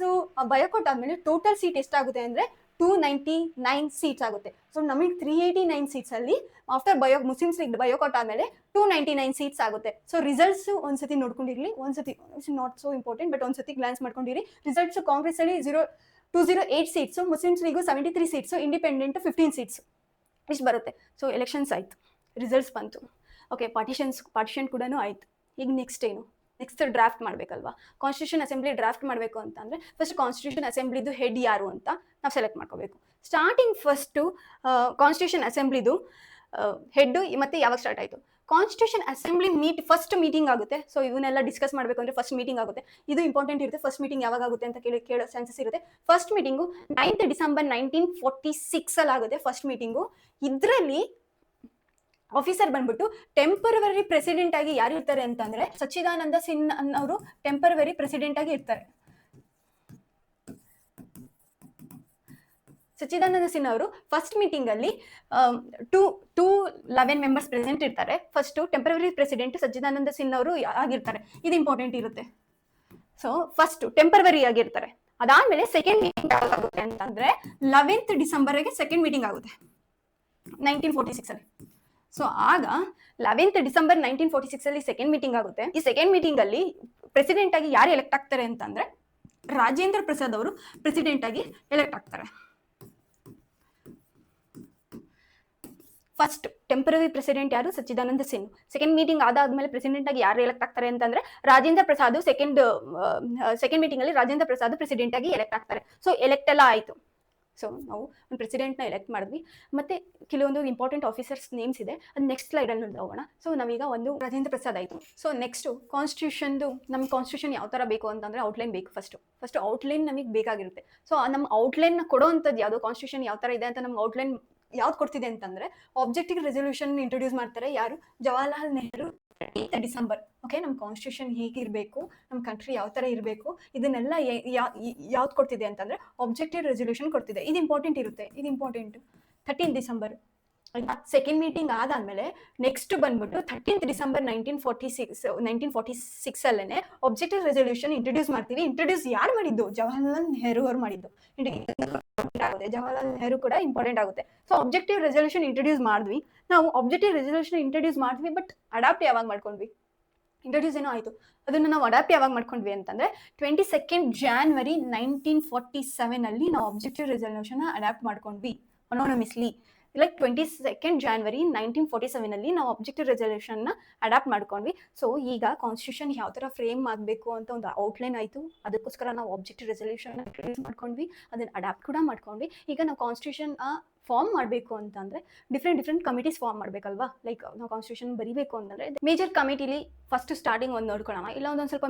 ಬಯೋಕಾಟ್ ಆದ್ಮೇಲೆ ಟೋಟಲ್ ಸೀಟ್ ಎಷ್ಟಾಗುತ್ತೆ ಅಂದ್ರೆ 299 ಸೀಟ್ಸ್ ಆಗುತ್ತೆ. ಸೊ ನಮಗೆ 389 ಸೀಟ್ಸ್ ಅಲ್ಲಿ ಆಫ್ಟರ್ ಮುಸ್ಲಿಮ್ಸ್ ಲೀಗ್ ಬಯೋಕಾಟ್ ಆದ್ಮೇಲೆ 299 ಸೀಟ್ಸ್ ಆಗುತ್ತೆ. ಸೊ ರಿಸಲ್ಟ್ಸ್ ಒಂದ್ಸತಿ ನೋಡ್ಕೊಂಡಿರ್ಲಿ, ಒಂದ್ಸತಿ ನಾಟ್ ಸೋ ಇಂಪಾರ್ಟೆಂಟ್, ಬಟ್ ಒಂದ್ಸತಿ ಗ್ಲಾನ್ಸ್ ಮಾಡ್ಕೊಂಡಿರಿ. ರಿಸಲ್ಟ್ಸ್ ಕಾಂಗ್ರೆಸ್ ಅಲ್ಲಿ 208 seats, Muslims league 73 seats, independent 15 seats ಇಷ್ಟು ಬರುತ್ತೆ. ಸೊ ಎಲೆಕ್ಷನ್ಸ್ ಆಯ್ತು, ರಿಸಲ್ಟ್ಸ್ ಬಂತು. ಓಕೆ, ಪಾರ್ಟಿಷನ್ ಕೂಡ ಆಯ್ತು. ಈಗ ನೆಕ್ಸ್ಟ್ ಏನು? ನೆಕ್ಸ್ಟ್ ಡ್ರಾಫ್ಟ್ ಮಾಡಬೇಕಲ್ವಾ? ಕಾನ್ಸ್ಟಿಟ್ಯೂಷನ್ ಅಸೆಂಬ್ಲಿ ಡ್ರಾಫ್ಟ್ ಮಾಡಬೇಕು ಅಂತಂದರೆ ಫಸ್ಟ್ ಕಾನ್ಸ್ಟಿಟ್ಯೂಷನ್ ಅಸೆಂಬ್ಲಿದು ಹೆಡ್ ಯಾರು ಅಂತ ನಾವು ಸೆಲೆಕ್ಟ್ ಮಾಡ್ಕೋಬೇಕು. ಸ್ಟಾರ್ಟಿಂಗ್ ಫಸ್ಟು ಕಾನ್ಸ್ಟಿಟ್ಯೂಷನ್ ಅಸೆಂಬ್ಲಿದು ಹೆಡ್ ಮತ್ತೆ ಯಾವಾಗ ಸ್ಟಾರ್ಟ್ ಆಯಿತು? ಕಾನ್ಸ್ಟಿಟ್ಯೂಷನ್ ಅಸೆಂಬ್ಲಿ ಫಸ್ಟ್ ಮೀಟಿಂಗ್ ಆಗುತ್ತೆ. ಸೊ ಇವನ್ನೆಲ್ಲ ಡಿಸ್ಕಸ್ ಮಾಡಬೇಕು ಅಂದರೆ ಫಸ್ಟ್ ಮೀಟಿಂಗ್ ಆಗುತ್ತೆ. ಇದು ಇಂಪಾರ್ಟೆಂಟ್ ಇರುತ್ತೆ. ಫಸ್ಟ್ ಮೀಟಿಂಗ್ ಯಾವಾಗ ಆಗುತ್ತೆ ಅಂತ ಕೇಳೋ ಚಾನ್ಸಸ್ ಇರುತ್ತೆ. ಫಸ್ಟ್ ಮೀಟಿಂಗು 9th ಡಿಸೆಂಬರ್ 1946 ಆಗುತ್ತೆ ಫಸ್ಟ್ ಮೀಟಿಂಗು. ಇದರಲ್ಲಿ ಆಫೀಸರ್ ಬಂದ್ಬಿಟ್ಟು ಟೆಂಪರವರಿ ಪ್ರೆಸಿಡೆಂಟ್ ಆಗಿ ಯಾರು ಇರ್ತಾರೆ ಅಂತಂದ್ರೆ ಸಚ್ಚಿದಾನಂದ ಸಿನ್ಹಾ ಅವರು ಟೆಂಪರವರಿ ಪ್ರೆಸಿಡೆಂಟ್ ಆಗಿ ಇರ್ತಾರೆ. ಸಚ್ಚಿದಾನಂದ ಸಿನ್ಹಾ ಅವರು ಫಸ್ಟ್ ಮೀಟಿಂಗ್ ಅಲ್ಲಿ 211 ಮೆಂಬರ್ಸ್ ಪ್ರೆಸೆಂಟ್ ಇರ್ತಾರೆ. ಫಸ್ಟ್ ಟೆಂಪರರಿ ಪ್ರೆಸಿಡೆಂಟ್ ಸಚ್ಚಿದಾನಂದ ಸಿನ್ಹಾ ಅವರು ಆಗಿರ್ತಾರೆ. ಇದು ಇಂಪಾರ್ಟೆಂಟ್ ಇರುತ್ತೆ. ಸೊ ಫಸ್ಟ್ ಟೆಂಪರವರಿ ಆಗಿರ್ತಾರೆ. ಅದಾದ್ಮೇಲೆ ಸೆಕೆಂಡ್ ಮೀಟಿಂಗ್ ಯಾವಾಗ ಆಗುತ್ತೆ ಅಂತಂದ್ರೆ 11th ಡಿಸೆಂಬರ್ಗೆ ಸೆಕೆಂಡ್ ಮೀಟಿಂಗ್ ಆಗುತ್ತೆ 1946 ಅಲ್ಲಿ. ಸೊ ಆಗ 11th ಡಿಸೆಂಬರ್ 1946 ಅಲ್ಲಿ ಸೆಕೆಂಡ್ ಮೀಟಿಂಗ್ ಆಗುತ್ತೆ. ಈ ಸೆಕೆಂಡ್ ಮೀಟಿಂಗ್ ಅಲ್ಲಿ ಪ್ರೆಸಿಡೆಂಟ್ ಆಗಿ ಯಾರು ಎಲೆಕ್ಟ್ ಆಗ್ತಾರೆ ಅಂತಂದ್ರೆ ರಾಜೇಂದ್ರ ಪ್ರಸಾದ್ ಅವರು ಪ್ರೆಸಿಡೆಂಟ್ ಆಗಿ ಎಲೆಕ್ಟ್ ಆಗ್ತಾರೆ. ಫಸ್ಟ್ ಟೆಂಪರರಿ ಪ್ರೆಸಿಡೆಂಟ್ ಯಾರು? ಸಚ್ಚಿದಾನಂದ ಸಿನ್ಹಾ. ಸೆಕೆಂಡ್ ಮೀಟಿಂಗ್ ಆದಾದ್ಮೇಲೆ ಪ್ರೆಸಿಡೆಂಟ್ ಆಗಿ ಯಾರು ಎಲೆಕ್ಟ್ ಆಗ್ತಾರೆ ಅಂತಂದ್ರೆ ರಾಜೇಂದ್ರ ಪ್ರಸಾದ್. ಸೆಕೆಂಡ್ ಮೀಟಿಂಗ್ ಅಲ್ಲಿ ರಾಜೇಂದ್ರ ಪ್ರಸಾದ್ ಪ್ರೆಸಿಡೆಂಟ್ ಆಗಿ ಎಲೆಕ್ಟ್ ಆಗ್ತಾರೆ. ಸೊ ಎಲೆಕ್ಟ್ ಎಲ್ಲ ಆಯ್ತು. ಸೊ ನಾವು ಒಂದು ಪ್ರೆಸಿಡೆಂಟ್ನ ಎಲೆಕ್ಟ್ ಮಾಡಿದ್ವಿ. ಮತ್ತೆ ಕೆಲವೊಂದು ಇಂಪಾರ್ಟೆಂಟ್ ಆಫೀಸರ್ಸ್ ನೇಮ್ಸ್ ಇದೆ, ಅದು ನೆಕ್ಸ್ಟ್ ಸ್ಲೈಡಲ್ಲಿ ನೋಡೋಣ. ಸೊ ನಾವೀಗ ಒಂದು ರಾಜೇಂದ್ರ ಪ್ರಸಾದ್ ಆಯಿತು. ಸೊ ನೆಕ್ಸ್ಟು ಕಾನ್ಸ್ಟಿಟ್ಯೂಷನ್ದು, ನಮ್ಮ ಕಾನ್ಸ್ಟಿಟ್ಯೂಷನ್ ಯಾವ ಥರ ಬೇಕು ಅಂತಂದರೆ ಔಟ್ಲೈನ್ ಬೇಕು. ಫಸ್ಟ್ ಔಟ್ಲೈನ್ ನಮಗೆ ಬೇಕಾಗಿರುತ್ತೆ. ಸೊ ನಮ್ಮ ಔಟ್ಲೈನ್ನ ಕೊಡೋವಂಥದ್ದು ಯಾವುದು, ಕಾನ್ಸ್ಟಿಟ್ಯೂಷನ್ ಯಾವ ಥರ ಇದೆ ಅಂತ ನಮ್ಗೆ ಔಟ್ಲೈನ್ ಯಾವ್ದು ಕೊಡ್ತಿದೆ ಅಂತಂದರೆ ಆಬ್ಜೆಕ್ಟಿವ್ ರೆಸೊಲ್ಯೂಷನ್ ಇಂಟ್ರೊಡ್ಯೂಸ್ ಮಾಡ್ತಾರೆ. ಯಾರು? ಜವಾಹರ್ಲಾಲ್ ನೆಹರು ಡಿಸೆಂಬರ್. ಓಕೆ, ನಮ್ಮ ಕಾನ್ಸ್ಟಿಟ್ಯೂಷನ್ ಹೇಗಿರಬೇಕು, ನಮ್ಮ ಕಂಟ್ರಿ ಯಾವ ಥರ ಇರಬೇಕು, ಇದನ್ನೆಲ್ಲ ಯಾವ್ದು ಕೊಡ್ತಿದೆ ಅಂತಂದರೆ ಆಬ್ಜೆಕ್ಟಿವ್ ರೆಸೊಲ್ಯೂಷನ್ ಕೊಡ್ತಿದೆ. ಇದು ಇಂಪಾರ್ಟೆಂಟ್ ಇರುತ್ತೆ, ಇದು ಇಂಪಾರ್ಟೆಂಟು. 13 ಡಿಸೆಂಬರ್ ಸೆಕೆಂಡ್ ಮೀಟಿಂಗ್ ಆದಾದ್ಮೇಲೆ ನೆಕ್ಸ್ಟ್ ಬಂದ್ಬಿಟ್ಟು 13 ಡಿಸೆಂಬರ್ 1946 ಅಲ್ಲೇ ಆಬ್ಜೆಕ್ಟಿವ್ ರೆಸೊಲ್ಯೂಷನ್ ಇಂಟ್ರೊಡ್ಯೂಸ್ ಮಾಡ್ತೀವಿ. ಇಂಟ್ರೊಡ್ಯೂಸ್ ಯಾರು ಮಾಡಿದ್ದು? ಜವಾಹರ್ಲಾಲ್ ನೆಹರು ಅವರು ಮಾಡಿದ್ದು. ಜವಾಹರ್ಲಾಲ್ ನೆಹರು ಕೂಡ ಇಂಪಾರ್ಟೆಂಟ್ ಆಗುತ್ತೆ. ಸೊ ಆಬ್ಜೆಕ್ಟಿವ್ ರೆಸೊಲ್ಯೂಷನ್ ಇಂಟ್ರೊಡ್ಯೂಸ್ ಮಾಡಿದ್ವಿ ನಾವು. ಆಬ್ಜೆಕ್ಟಿವ್ ರೆಸೊಲ್ಯೂಷನ್ ಇಂಟ್ರೊಡ್ಯೂಸ್ ಮಾಡಿದ್ವಿ, ಬಟ್ ಅಡಾಪ್ಟ್ ಯಾವಾಗ ಮಾಡ್ಕೊಂಡ್ವಿ? ಇಂಟ್ರೊಡ್ಯೂಸ್ ಏನೋ ಆಯಿತು, ಅದನ್ನು ನಾವು ಅಡಾಪ್ಟ್ ಯಾವಾಗ ಮಾಡ್ಕೊಂಡ್ವಿ ಅಂತಂದರೆ 22 ಜಾನ್ವರಿ 1947 ಅಲ್ಲಿ ನಾವು ಆಬ್ಜೆಕ್ಟಿವ್ ರೆಸೊಲ್ಯೂಷನ್ ಅಡಾಪ್ಟ್ ಮಾಡ್ಕೊಂಡ್ವಿ ಅನಾನಮಸ್ಲಿ. ಲೈಕ್ 22 ಜಾನ್ವರಿ 1947 ಅಲ್ಲಿ ನಾವು ಆಬ್ಜೆಕ್ಟಿವ್ ರೆಸೊಲ್ಯೂಷನ್ನ ಅಡಾಪ್ಟ್ ಮಾಡ್ಕೊಂಡ್ವಿ. ಸೊ ಈಗ ಕಾನ್ಸ್ಟಿಟ್ಯೂಷನ್ ಯಾವ ಥರ ಫ್ರೇಮ್ ಆಗಬೇಕು ಅಂತ ಒಂದು ಔಟ್ಲೈನ್ ಆಯಿತು. ಅದಕ್ಕೋಸ್ಕರ ನಾವು ಆಬ್ಜೆಕ್ಟಿವ್ ರೆಸೊಲ್ಯೂಷನ್ ಇಂಟ್ರೊಡ್ಯೂಸ್ ಮಾಡ್ಕೊಂಡ್ವಿ, ಅದನ್ನು ಅಡಾಪ್ಟ್ ಕೂಡ ಮಾಡ್ಕೊಂಡ್ವಿ. ಈಗ ನಾವು ಕಾನ್ಸ್ಟಿಟ್ಯೂಷನ್ ಫಾರ್ಮ್ ಮಾಡಬೇಕು ಅಂತಂದರೆ ಡಿಫ್ರೆಂಟ್ ಕಮಿಟೀಸ್ ಫಾರ್ಮ್ ಮಾಡಬೇಕಲ್ವಾ. ಲೈಕ್ ನಾವು ಕಾನ್ಸ್ಟಿಟ್ಯೂಷನ್ ಬರೀಬೇಕು ಅಂತಂದರೆ ಮೇಜರ್ ಕಮಿಟಿಲಿ ಫಸ್ಟ್ ಸ್ಟಾರ್ಟಿಂಗ್ ಒಂದು ನೋಡ್ಕೊಳ್ಳೋಣ, ಇಲ್ಲ ಒಂದೊಂದು ಸ್ವಲ್ಪ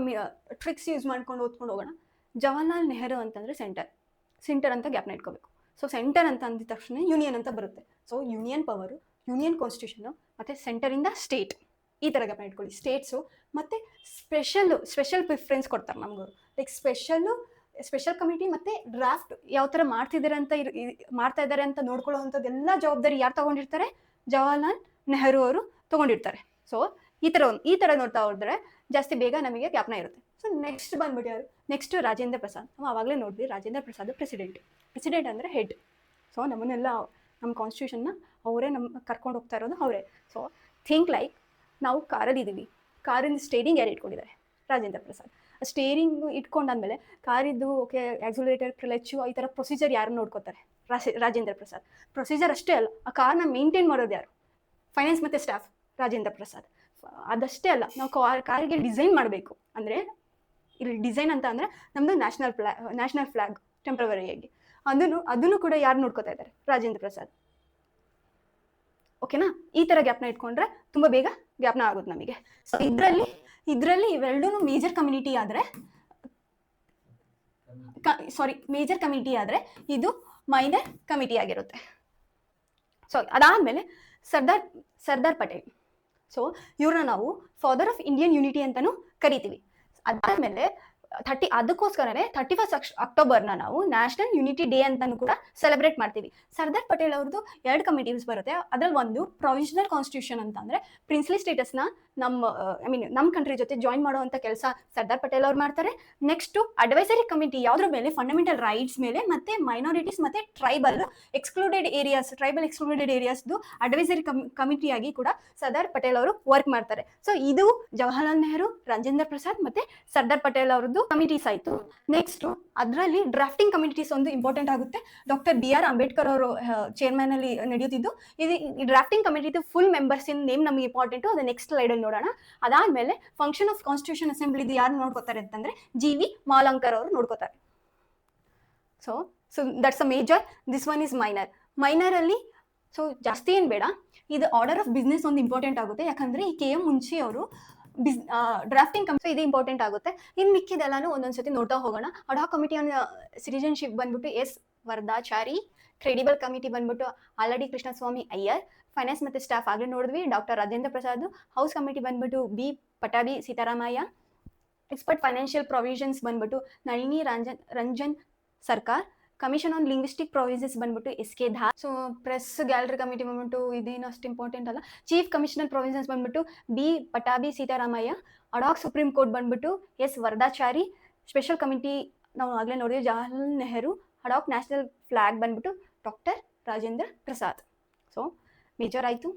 ಟ್ರಿಕ್ಸ್ ಯೂಸ್ ಮಾಡ್ಕೊಂಡು ಓದ್ಕೊಂಡು ಹೋಗೋಣ. ಜವಾಹರ್ಲಾಲ್ ನೆಹರು ಅಂತಂದರೆ ಸೆಂಟರ್ ಅಂತ ಗ್ಯಾಪ್ನ ಇಟ್ಕೋಬೇಕು. ಸೊ ಸೆಂಟರ್ ಅಂತ ಅಂದಿದ ತಕ್ಷಣ ಯೂನಿಯನ್ ಅಂತ ಬರುತ್ತೆ. So union power, union constitution ಮತ್ತು ಸೆಂಟರಿಂದ ಸ್ಟೇಟ್, ಈ ಥರ ಗ್ಯಾಪ್ನ ಇಟ್ಕೊಳ್ಳಿ. ಸ್ಟೇಟ್ಸು ಮತ್ತು ಸ್ಪೆಷಲ್ ಪ್ರಿಫರೆನ್ಸ್ ಕೊಡ್ತಾರೆ ನಮಗೂ. ಲೈಕ್ ಸ್ಪೆಷಲ್ ಕಮಿಟಿ ಮತ್ತು ಡ್ರಾಫ್ಟ್ ಯಾವ ಥರ ಮಾಡ್ತಾ ಇದ್ದಾರೆ ಅಂತ ನೋಡ್ಕೊಳ್ಳೋವಂಥದ್ದೆಲ್ಲ ಜವಾಬ್ದಾರಿ ಯಾರು ತೊಗೊಂಡಿರ್ತಾರೆ? ಜವಾಹರ್ಲಾಲ್ ನೆಹರು ಅವರು ತೊಗೊಂಡಿರ್ತಾರೆ. ಸೊ ಈ ಥರ ನೋಡ್ತಾ ಹೋದ್ರೆ ಜಾಸ್ತಿ ಬೇಗ ನಮಗೆ ಜ್ಞಾಪನ ಇರುತ್ತೆ. ಸೊ ನೆಕ್ಸ್ಟ್ ಬಂದ್ಬಿಟ್ಟು ಯಾರು? ನೆಕ್ಸ್ಟ್ ರಾಜೇಂದ್ರ ಪ್ರಸಾದ್. ನಾವು ಆವಾಗಲೇ ನೋಡಿದ್ವಿ, ರಾಜೇಂದ್ರ ಪ್ರಸಾದ್ ಪ್ರೆಸಿಡೆಂಟ್ ಅಂದರೆ ಹೆಡ್. ಸೊ ನಮ್ಮನ್ನೆಲ್ಲ ನಮ್ಮ ಕಾನ್ಸ್ಟಿಟ್ಯೂಷನ್ನ ಅವರೇ ಕರ್ಕೊಂಡು ಹೋಗ್ತಾ ಇರೋದು ಅವರೇ. ಸೊ ಥಿಂಕ್ ಲೈಕ್ ನಾವು ಕಾರಲ್ಲಿದ್ದೀವಿ, ಕಾರಿಂದ ಸ್ಟೇರಿಂಗ್ ಯಾರು ಇಟ್ಕೊಂಡಿದ್ದಾರೆ? ರಾಜೇಂದ್ರ ಪ್ರಸಾದ್. ಸ್ಟೇರಿಂಗ್ ಇಟ್ಕೊಂಡಾದ್ಮೇಲೆ ಕಾರಿದ್ದು ಓಕೆ ಆಕ್ಸಿಲರೇಟರ್, ಕ್ಲಚ್ಚು, ಈ ಥರ ಪ್ರೊಸೀಜರ್ ಯಾರು ನೋಡ್ಕೋತಾರೆ? ರಾಜೇಂದ್ರ ಪ್ರಸಾದ್. ಪ್ರೊಸೀಜರ್ ಅಷ್ಟೇ ಅಲ್ಲ, ಆ ಕಾರ್ನ ಮೇಂಟೈನ್ ಮಾಡೋದು ಯಾರು? ಫೈನಾನ್ಸ್ ಮತ್ತು ಸ್ಟಾಫ್, ರಾಜೇಂದ್ರ ಪ್ರಸಾದ್. ಅದಷ್ಟೇ ಅಲ್ಲ, ನಾವು ಕಾರಿಗೆ ಡಿಸೈನ್ ಮಾಡಬೇಕು ಅಂದರೆ, ಇಲ್ಲಿ ಡಿಸೈನ್ ಅಂತ ಅಂದರೆ ನಮ್ಮದು ನ್ಯಾಷನಲ್ ಫ್ಲಾಗ್ ಟೆಂಪ್ರವರಿಯಾಗಿ ಅದನ್ನು ಕೂಡ ಯಾರು ನೋಡ್ಕೋತಾ ಇದ್ದಾರೆ? ರಾಜೇಂದ್ರ ಪ್ರಸಾದ್. ಓಕೆನಾ? ಈ ಥರ ಗ್ಯಾಪ್ನ ಇಟ್ಕೊಂಡ್ರೆ ತುಂಬ ಬೇಗ ಗ್ಯಾಪ್ನ ಆಗುತ್ತೆ ನಮಗೆ. ಸೊ ಇದರಲ್ಲಿ ಇವೆರಡೂ ಮೇಜರ್ ಕಮ್ಯುನಿಟಿ ಆದರೆ ಇದು ಮೈನರ್ ಕಮಿಟಿ ಆಗಿರುತ್ತೆ. ಸೊ ಅದಾದಮೇಲೆ ಸರ್ದಾರ್ ಪಟೇಲ್. ಸೊ ಇವ್ರನ್ನ ನಾವು ಫಾದರ್ ಆಫ್ ಇಂಡಿಯನ್ ಯೂನಿಟಿ ಅಂತಲೂ ಕರಿತೀವಿ. ಅದಾದಮೇಲೆ ಅದಕ್ಕೋಸ್ಕರನೇ 31 ಅಕ್ಟೋಬರ್ನ ನಾವು ನ್ಯಾಷನಲ್ ಯೂನಿಟಿ ಡೇ ಅಂತಲೂ ಕೂಡ ಸೆಲೆಬ್ರೇಟ್ ಮಾಡ್ತೀವಿ. ಸರ್ದಾರ್ ಪಟೇಲ್ ಅವ್ರದ್ದು 2 ಕಮಿಟೀಸ್ ಬರುತ್ತೆ. ಅದ್ರಲ್ಲಿ ಒಂದು ಪ್ರೊವಿಷನಲ್ ಕಾನ್ಸ್ಟಿಟ್ಯೂಷನ್ ಅಂತ ಅಂದರೆ ಪ್ರಿನ್ಸ್ಲಿ ಸ್ಟೇಟಸ್ನ ನಮ್ಮ ಕಂಟ್ರಿ ಜೊತೆ ಜಾಯಿನ್ ಮಾಡುವಂಥ ಕೆಲಸ ಸರ್ದಾರ್ ಪಟೇಲ್ ಅವ್ರು ಮಾಡ್ತಾರೆ. ನೆಕ್ಸ್ಟು ಅಡ್ವೈಸರಿ ಕಮಿಟಿ ಯಾವುದ್ರ ಮೇಲೆ? ಫಂಡಮೆಂಟಲ್ ರೈಟ್ಸ್ ಮೇಲೆ, ಮತ್ತು ಮೈನಾರಿಟೀಸ್ ಮತ್ತು ಟ್ರೈಬಲ್ ಎಕ್ಸ್ಕ್ಲೂಡೆಡ್ ಏರಿಯಾಸ್ದು ಅಡ್ವೈಸರಿ ಕಮಿಟಿಯಾಗಿ ಕೂಡ ಸರ್ದಾರ್ ಪಟೇಲ್ ಅವರು ವರ್ಕ್ ಮಾಡ್ತಾರೆ. ಸೊ ಇದು ಜವಾಹರ್ಲಾಲ್ ನೆಹರು, ರಾಜೇಂದ್ರ ಪ್ರಸಾದ್ ಮತ್ತು ಸರ್ದಾರ್ ಪಟೇಲ್ ಅವ್ರದ್ದು ಕಮಿಟೀಸ್ ಆಯಿತು. ನೆಕ್ಸ್ಟ್ ಅದರಲ್ಲಿ ಡ್ರಾಫ್ಟಿಂಗ್ ಕಮಿಟೀಸ್ ಒಂದು ಇಂಪಾರ್ಟೆಂಟ್ ಆಗುತ್ತೆ. ಡಾಕ್ಟರ್ BR ಅಂಬೇಡ್ಕರ್ ಅವರು ಚೇರ್ಮನ್ ಅಲ್ಲಿ ನಡೆಯುತ್ತಿದ್ದು. ಈ ಡ್ರಾಫ್ಟಿಂಗ್ ಕಮಿಟಿದು ಫುಲ್ ಮೆಂಬರ್ಸ್ ನೇಮ್ ನಮಗೆ ಇಂಪಾರ್ಟೆಂಟು, ಅದು ನೆಕ್ಸ್ಟ್ ಸ್ಲೈಡಲ್ಲಿ ನೋಡೋಣ. ಅದಾದಮೇಲೆ ಫಂಕ್ಷನ್ ಆಫ್ ಕಾನ್ಸ್ಟಿಟ್ಯೂಷನ್ ಅಸೆಂಬ್ಲಿದು ಯಾರು ನೋಡ್ಕೋತಾರೆ ಅಂತಂದರೆ GV ಮಾಲಂಕರ್ ಅವರು ನೋಡ್ಕೋತಾರೆ. So that's a major. This one is ಮೈನರಲ್ಲಿ ಸೊ ಜಾಸ್ತಿ ಏನು ಬೇಡ. ಇದು ಆರ್ಡರ್ ಆಫ್ ಬಿಸ್ನೆಸ್ ಒಂದು ಇಂಪಾರ್ಟೆಂಟ್ ಆಗುತ್ತೆ, ಯಾಕಂದರೆ ಈ KM ಮುನ್ಷಿ ಅವರು ಡ್ರಾಫ್ಟಿಂಗ್ ಕಮಿಟಿ ಇದು ಇಂಪಾರ್ಟೆಂಟ್ ಆಗುತ್ತೆ. ಇನ್ನು ಮಿಕ್ಕಿದೆಲ್ಲಾನು ಒಂದೊಂದ್ಸತಿ ನೋಡ್ತಾ ಹೋಗೋಣ. ಅಡಾಕ್ ಕಮಿಟಿ ಆನ್ ಸಿಟಿಜನ್ಶಿಪ್ ಬಂದ್ಬಿಟ್ಟು S ವರದಾಚಾರಿ. ಕ್ರೆಡಿಬಲ್ ಕಮಿಟಿ ಬಂದ್ಬಿಟ್ಟು ಆಲ್ರೆಡಿ ಕೃಷ್ಣಸ್ವಾಮಿ ಅಯ್ಯರ್. ಫೈನಾನ್ಸ್ ಮತ್ತು ಸ್ಟಾಫ್ ಆಗಲೇ ನೋಡಿದ್ವಿ, doctor Rajendra Prasad. House committee ಬಂದ್ಬಿಟ್ಟು B Pattabhi Sitaramayya. Expert financial provisions ಬಂದ್ಬಿಟ್ಟು Nalini Ranjan Sarkar. Commission on linguistic provisions ಬಂದ್ಬಿಟ್ಟು SK Dhar. So press gallery committee ಬಂದ್ಬಿಟ್ಟು ಇದೇನು ಅಷ್ಟು ಇಂಪಾರ್ಟೆಂಟ್ ಅಲ್ಲ. ಚೀಫ್ ಕಮಿಷನರ್ ಪ್ರೊವಿಷನ್ಸ್ ಬಂದ್ಬಿಟ್ಟು B Pattabhi Sitaramayya. Ad hoc supreme court ಬಂದ್ಬಿಟ್ಟು S ವರದಾಚಾರಿ. ಸ್ಪೆಷಲ್ ಕಮಿಟಿ ನಾವು ಆಗಲೇ ನೋಡಿದ್ವಿ, Jawaharlal Nehru. Ad hoc national flag ಬಂದ್ಬಿಟ್ಟು doctor Rajendra Prasad. So major ಆಯಿತು,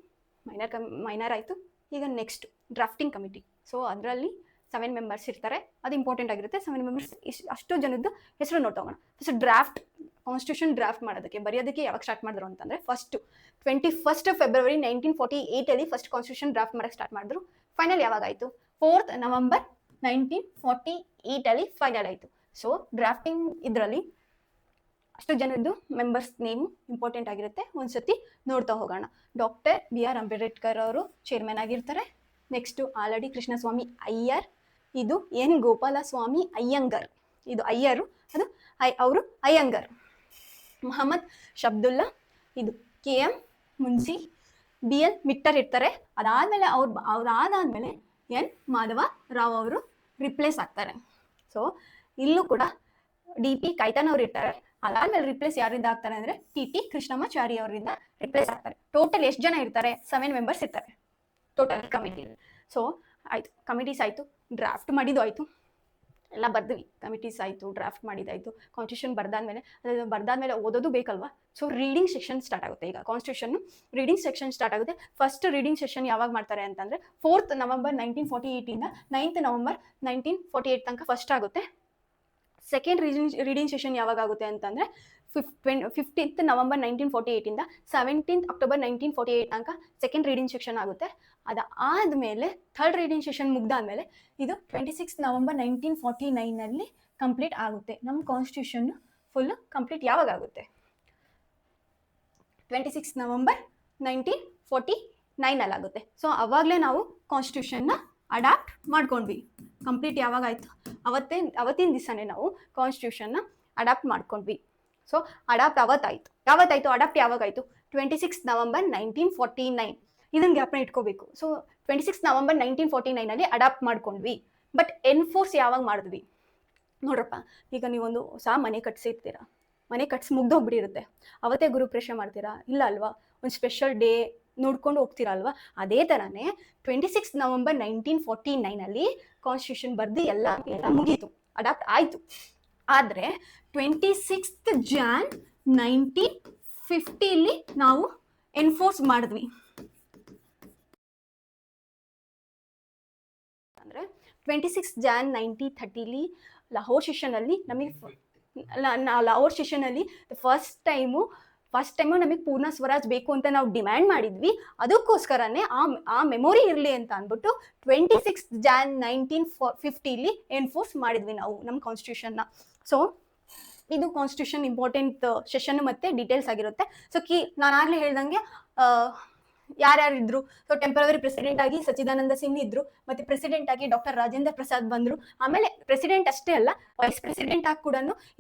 ಮೈನರ್ ಆಯಿತು. ಈಗ ನೆಕ್ಸ್ಟ್ ಡ್ರಾಫ್ಟಿಂಗ್ ಕಮಿಟಿ. ಸೊ ಅದರಲ್ಲಿ 7 ಮೆಂಬರ್ಸ್ ಇರ್ತಾರೆ, ಅದು ಇಂಪಾರ್ಟೆಂಟ್ ಆಗಿರುತ್ತೆ. 7 ಮೆಂಬರ್ಸ್ ಅಷ್ಟು ಜನದ್ದು ಹೆಸರು ನೋಡ್ತಾ ಹೋಗೋಣ. ಫಸ್ಟ್ ಕಾನ್ಸ್ಟಿಟ್ಯೂಷನ್ ಡ್ರಾಫ್ಟ್ ಬರೆಯೋದಕ್ಕೆ ಯಾವಾಗ ಸ್ಟಾರ್ಟ್ ಮಾಡಿದ್ರು ಅಂತಂದರೆ 21 ಫೆಬ್ರವರಿ 1948 ಅಲ್ಲಿ ಫಸ್ಟ್ ಕಾನ್ಸ್ಟಿಟ್ಯೂಷನ್ ಡ್ರಾಫ್ಟ್ ಮಾಡೋಕ್ಕೆ ಸ್ಟಾರ್ಟ್ ಮಾಡಿದ್ರು. ಫೈನಲ್ ಯಾವಾಗಾಯಿತು? 4 ನವೆಂಬರ್ 1948 ಅಲ್ಲಿ ಫೈನಲ್ ಆಯಿತು. ಸೊ ಡ್ರಾಫ್ಟಿಂಗ್ ಇದರಲ್ಲಿ ಅಷ್ಟು ಜನದ್ದು ಮೆಂಬರ್ಸ್ ನೇಮು ಇಂಪಾರ್ಟೆಂಟ್ ಆಗಿರುತ್ತೆ, ಒಂದ್ಸತಿ ನೋಡ್ತಾ ಹೋಗೋಣ. ಡಾಕ್ಟರ್ BR ಅಂಬೇಡ್ಕರ್ ಅವರು ಚೇರ್ಮನ್ ಆಗಿರ್ತಾರೆ. Next already Krishnaswami Iyer. ಇದು N ಗೋಪಾಲಸ್ವಾಮಿ ಅಯ್ಯಂಗರ್. ಇದು ಅಯ್ಯರು, ಅವರು ಅಯ್ಯಂಗರ್. ಮೊಹಮ್ಮದ್ ಶಬ್ದುಲ್ಲಾ. ಇದು KM Munshi. B L Mitter ಇರ್ತಾರೆ. ಅದಾದಮೇಲೆ ಅದಾದಮೇಲೆ ಎನ್ ಮಾಧವ ರಾವ್ ಅವರು ರಿಪ್ಲೇಸ್ ಆಗ್ತಾರೆ. ಸೊ ಇಲ್ಲೂ ಕೂಡ ಡಿ ಪಿ ಕೈತನ್ ಅವ್ರು ಇರ್ತಾರೆ. ಅದಾದ್ಮೇಲೆ ರಿಪ್ಲೇಸ್ ಯಾರಿಂದ ಆಗ್ತಾರೆ ಅಂದ್ರೆ ಟಿ ಟಿ ಕೃಷ್ಣಮಾಚಾರಿ ಅವರಿಂದ ರಿಪ್ಲೇಸ್ ಆಗ್ತಾರೆ. ಟೋಟಲ್ ಎಷ್ಟು ಜನ ಇರ್ತಾರೆ? 7 ಮೆಂಬರ್ಸ್ ಇರ್ತಾರೆ ಟೋಟಲ್ ಕಮಿಟಿ. ಸೊ ಆಯ್ತು, ಕಮಿಟೀಸ್ ಆಯ್ತು, ಡ್ರಾಫ್ಟ್ ಮಾಡಿದ್ದು ಆಯ್ತು, ಎಲ್ಲ ಬರ್ದ್ವಿ. ಕಮಿಟೀಸ್ ಆಯಿತು, ಡ್ರಾಫ್ಟ್ ಮಾಡಿದ್ದಾಯಿತು, ಕಾನ್ಸ್ಟಿಟ್ಯೂಷನ್ ಬರ್ದಾದ್ಮೇಲೆ ಓದೋದು ಬೇಕಲ್ವಾ. ಸೊ ರೀಡಿಂಗ್ ಸೆಷನ್ ಸ್ಟಾರ್ಟ್ ಆಗುತ್ತೆ. ಈಗ ಕಾನ್ಸ್ಟಿಟ್ಯೂಷನ್ ರೀಡಿಂಗ್ ಸೆಕ್ಷನ್ ಸ್ಟಾರ್ಟ್ ಆಗುತ್ತೆ. ಫಸ್ಟ್ ರೀಡಿಂಗ್ ಸೆಷನ್ ಯಾವಾಗ ಮಾಡ್ತಾರೆ ಅಂತಂದರೆ 4th ನವೆಂಬರ್ 1948 9th ನವೆಂಬರ್ 1948 ತನಕ ಫಸ್ಟ್ ಆಗುತ್ತೆ. ಸೆಕೆಂಡ್ ರೀಡಿಂಗ್ ಸೆಷನ್ ಯಾವಾಗ ಆಗುತ್ತೆ ಅಂತಂದರೆ 15th ನವೆಂಬರ್ 1948 17th ಅಕ್ಟೋಬರ್ 1948 ತನಕ ಸೆಕೆಂಡ್ ರೀಡಿಂಗ್ ಸೆಷನ್ ಆಗುತ್ತೆ. ಅದಾದಮೇಲೆ ಥರ್ಡ್ ರೀಡಿಂಗ್ ಸೆಷನ್ ಮುಗ್ದಾದ್ಮೇಲೆ ಇದು 26th ನವೆಂಬರ್ 1949 ಕಂಪ್ಲೀಟ್ ಆಗುತ್ತೆ. ನಮ್ಮ ಕಾನ್ಸ್ಟಿಟ್ಯೂಷನ್ ಫುಲ್ ಕಂಪ್ಲೀಟ್ ಯಾವಾಗ ಆಗುತ್ತೆ? 26th ನವೆಂಬರ್ 1949 ಆಗುತ್ತೆ. ಸೊ ಅವಾಗಲೇ ನಾವು ಕಾನ್ಸ್ಟಿಟ್ಯೂಷನ್ನ ಅಡಾಪ್ಟ್ ಮಾಡ್ಕೊಂಡ್ವಿ. ಕಂಪ್ಲೀಟ್ ಯಾವಾಗ ಆಯಿತು? ಅವತ್ತಿನ ದಿವಸನೇ ನಾವು ಕಾನ್ಸ್ಟಿಟ್ಯೂಷನ್ನ ಅಡಾಪ್ಟ್ ಮಾಡ್ಕೊಂಡ್ವಿ. ಸೊ ಅಡಾಪ್ಟ್ ಯಾವತ್ತಾಯಿತು ಅಡಾಪ್ಟ್ ಯಾವಾಗಾಯಿತು? 26th November 1949. ಇದನ್ನ ಗ್ಯಾಪ್ನ ಇಟ್ಕೋಬೇಕು. ಸೊ 26th ನವೆಂಬರ್ 1949 ಅಡಾಪ್ಟ್ ಮಾಡ್ಕೊಂಡ್ವಿ. ಬಟ್ ಎನ್ಫೋರ್ಸ್ ಯಾವಾಗ ಮಾಡಿದ್ವಿ ನೋಡ್ರಪ್ಪ. ಈಗ ನೀವೊಂದು ಹೊಸ ಮನೆ ಕಟ್ಸಿರ್ತೀರ, ಮನೆ ಕಟ್ಸಿ ಮುಗ್ದೋಗ್ಬಿಟ್ಟಿರುತ್ತೆ, ಅವತ್ತೇ ಗುರುಪ್ರವೇಶ ಮಾಡ್ತೀರಾ? ಇಲ್ಲ ಅಲ್ವಾ, ಒಂದು ಸ್ಪೆಷಲ್ ಡೇ ನೋಡ್ಕೊಂಡು ಹೋಗ್ತೀರಾ ಅಲ್ವಾ. ಅದೇ ಥರನೇ 26th ನವೆಂಬರ್ 1949 ಕಾನ್ಸ್ಟಿಟ್ಯೂಷನ್ ಬರ್ದು ಎಲ್ಲ ಮುಗೀತು, ಅಡಾಪ್ಟ್ ಆಯಿತು. ಆದರೆ 26th ಜಾನ್ 1950 ನಾವು ಎನ್ಫೋರ್ಸ್ ಮಾಡಿದ್ವಿ. ಅಂದರೆ 26th ಜಾನ್ 1930 ಲಾಹೋರ್ ಸೆಷನಲ್ಲಿ ನಮಗೆ ಲಾಹೋರ್ ಸೆಷನಲ್ಲಿ ಫಸ್ಟ್ ಟೈಮು ನಮಗೆ ಪೂರ್ಣ ಸ್ವರಾಜ್ ಬೇಕು ಅಂತ ನಾವು ಡಿಮ್ಯಾಂಡ್ ಮಾಡಿದ್ವಿ. ಅದಕ್ಕೋಸ್ಕರನೇ ಆ ಮೆಮೊರಿ ಇರಲಿ ಅಂತ ಅಂದ್ಬಿಟ್ಟು 26th ಜಾನ್ 1950 ಎನ್ಫೋರ್ಸ್ ಮಾಡಿದ್ವಿ ನಾವು ನಮ್ಮ ಕಾನ್ಸ್ಟಿಟ್ಯೂಷನ್ನ. ಸೊ ಇದು ಕಾನ್ಸ್ಟಿಟ್ಯೂಷನ್ ಇಂಪಾರ್ಟೆಂಟ್ ಸೆಷನ್ ಮತ್ತೆ ಡೀಟೇಲ್ಸ್ ಆಗಿರುತ್ತೆ. ಸೊ ನಾನು ಆಗ್ಲೇ ಹೇಳ್ದಂಗೆ ಯಾರ್ಯಾರು ಇದ್ರು. ಸೊ ಟೆಂಪರರಿ ಪ್ರೆಸಿಡೆಂಟ್ ಆಗಿ ಸಚ್ಚಿದಾನಂದ ಸಿಂಗ್ ಇದ್ರು, ಮತ್ತೆ ಪ್ರೆಸಿಡೆಂಟ್ ಆಗಿ ಡಾಕ್ಟರ್ ರಾಜೇಂದ್ರ ಪ್ರಸಾದ್ ಬಂದ್ರು. ಆಮೇಲೆ ಪ್ರೆಸಿಡೆಂಟ್ ಅಷ್ಟೇ ಅಲ್ಲ, ವೈಸ್ ಪ್ರೆಸಿಡೆಂಟ್ ಆಗಿ ಕೂಡ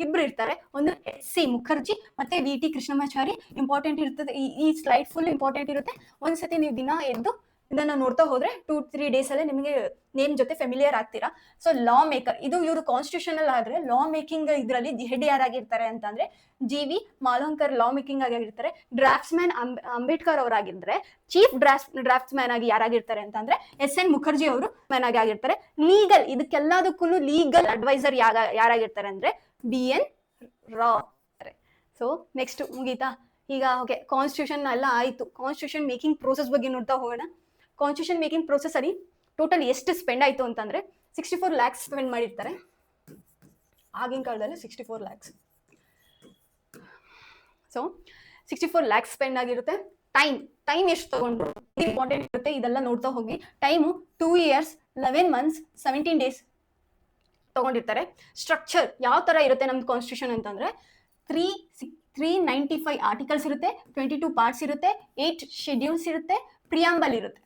ಇಬ್ರು ಇರ್ತಾರೆ. ಒಂದು ಸಿ ಮುಖರ್ಜಿ ಮತ್ತೆ ವಿ ಟಿ ಕೃಷ್ಣಮಾಚಾರಿ. ಇಂಪಾರ್ಟೆಂಟ್ ಇರ್ತದೆ, ಈ ಸ್ಲೈಡ್ ಫುಲ್ ಇಂಪಾರ್ಟೆಂಟ್ ಇರುತ್ತೆ. ಒಂದ್ಸತಿ ನೀವು ದಿನ ಎದ್ದು ಇದನ್ನ ನೋಡ್ತಾ ಹೋದ್ರೆ 2-3 days ಅಲ್ಲೇ ನಿಮಗೆ ನೇಮ್ ಜೊತೆ ಫೆಮಿಲಿಯರ್ ಆಗ್ತೀರಾ. ಸೊ ಲಾ ಮೇಕರ್, ಇದು ಇವರು ಕಾನ್ಸ್ಟಿಟ್ಯೂಷನಲ್ ಆದ್ರೆ ಲಾ ಮೇಕಿಂಗ್ ಇದರಲ್ಲಿ ಹೆಡ್ ಯಾರಾಗಿರ್ತಾರೆ ಅಂತಂದ್ರೆ ಜಿ.ವಿ. ಮಾಲೋಂಕರ್ ಲಾ ಮೇಕಿಂಗ್ ಆಗಿರ್ತಾರೆ. ಡ್ರಾಫ್ಟ್ಸ್ ಮ್ಯಾನ್ ಅಂಬೇಡ್ಕರ್ ಅವರಾಗಿದ್ರೆ ಚೀಫ್ ಡ್ರಾಫ್ಟ್ಸ್ ಮ್ಯಾನ್ ಆಗಿ ಯಾರಾಗಿರ್ತಾರೆ ಅಂತಂದ್ರೆ ಎಸ್.ಎನ್. ಮುಖರ್ಜಿ ಅವರು ಮ್ಯಾನ್ ಆಗಿ ಆಗಿರ್ತಾರೆ. ಲೀಗಲ್ ಇದಕ್ಕೆಲ್ಲದಕ್ಕೂ ಲೀಗಲ್ ಅಡ್ವೈಸರ್ ಯಾರಾಗಿರ್ತಾರೆ ಅಂದ್ರೆ ಬಿ.ಎನ್. ರಾವ್. ಸೊ ನೆಕ್ಸ್ಟ್ ಮುಗೀತಾ? ಈಗ ಓಕೆ, ಕಾನ್ಸ್ಟಿಟ್ಯೂಷನ್ ಎಲ್ಲ ಆಯಿತು. ಕಾನ್ಸ್ಟಿಟ್ಯೂಷನ್ ಮೇಕಿಂಗ್ ಪ್ರೋಸೆಸ್ ಬಗ್ಗೆ ನೋಡ್ತಾ ಹೋಗೋಣ. ಕಾನ್ಸ್ಟಿಟ್ಯೂಷನ್ ಮೇಕಿಂಗ್ ಪ್ರೋಸೆಸ್ ಅಲ್ಲಿ ಟೋಟಲ್ ಎಷ್ಟು ಸ್ಪೆಂಡ್ ಆಯಿತು ಅಂತಂದರೆ 64 lakhs ಸ್ಪೆಂಡ್ ಮಾಡಿರ್ತಾರೆ. ಆಗಿನ ಕಾಲದಲ್ಲಿ 64 lakhs. ಸೊ 64 lakhs ಸ್ಪೆಂಡ್ ಆಗಿರುತ್ತೆ. ಟೈಮ್ ಎಷ್ಟು ತಗೊಂಡ್ರು ಇಂಪಾರ್ಟೆಂಟ್ ಇರುತ್ತೆ, ಇದೆಲ್ಲ ನೋಡ್ತಾ ಹೋಗಿ. ಟೈಮು 2 years 11 months 17 days ತಗೊಂಡಿರ್ತಾರೆ. ಸ್ಟ್ರಕ್ಚರ್ ಯಾವ ಥರ ಇರುತ್ತೆ ನಮ್ದು ಕಾನ್ಸ್ಟಿಟ್ಯೂಷನ್ ಅಂತಂದರೆ 395 ಆರ್ಟಿಕಲ್ಸ್ ಇರುತ್ತೆ, 22 ಪಾರ್ಟ್ಸ್ ಇರುತ್ತೆ, 8 ಶೆಡ್ಯೂಲ್ಸ್ ಇರುತ್ತೆ, ಪ್ರಿಯಾಂಬಲ್ ಇರುತ್ತೆ.